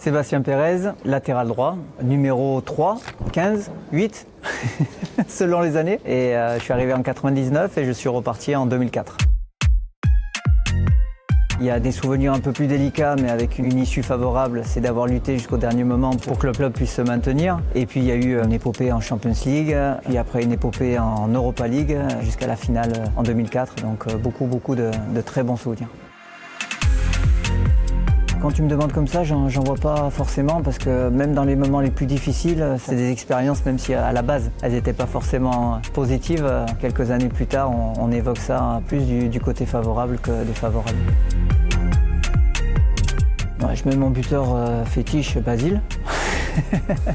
Sébastien Pérez, latéral droit, numéro 3, 15, 8, selon les années. Et je suis arrivé en 99 et je suis reparti en 2004. Il y a des souvenirs un peu plus délicats, mais avec une issue favorable, c'est d'avoir lutté jusqu'au dernier moment pour que le club puisse se maintenir. Et puis il y a eu une épopée en Champions League, puis après une épopée en Europa League, jusqu'à la finale en 2004. Donc beaucoup de très bons souvenirs. Quand tu me demandes comme ça, j'en vois pas forcément parce que même dans les moments les plus difficiles, c'est des expériences, même si à la base, elles n'étaient pas forcément positives. Quelques années plus tard, on évoque ça plus du côté favorable que défavorable. Ouais, je mets mon buteur fétiche, Basile.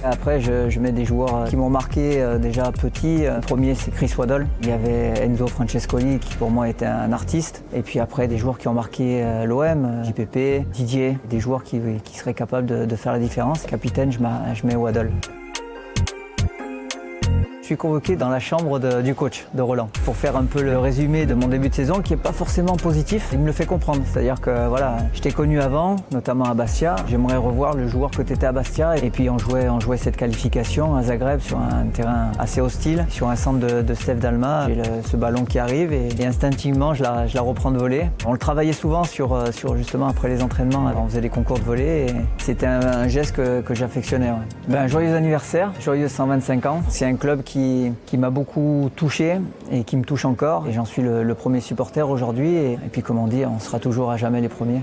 Après, je mets des joueurs qui m'ont marqué déjà petit. Le premier, c'est Chris Waddle. Il y avait Enzo Francescoli, qui pour moi était un artiste. Et puis après, des joueurs qui ont marqué l'OM, JPP, Didier, des joueurs qui seraient capables de faire la différence. Capitaine, je mets Waddle. Je suis convoqué dans la chambre du coach de Roland pour faire un peu le résumé de mon début de saison qui n'est pas forcément positif. Il me le fait comprendre, c'est-à-dire que voilà, je t'ai connu avant, notamment à Bastia. J'aimerais revoir le joueur que tu étais à Bastia et puis on jouait cette qualification à Zagreb sur un terrain assez hostile, sur un centre de Steph Dalma. J'ai ce ballon qui arrive et instinctivement je la reprends de volée. On le travaillait souvent sur justement après les entraînements, on faisait des concours de volée et c'était un geste que j'affectionnais. Ouais. Joyeux anniversaire, joyeux 125 ans. C'est un club qui m'a beaucoup touché et qui me touche encore. Et j'en suis le premier supporter aujourd'hui. Et puis comme on dit, on sera toujours à jamais les premiers.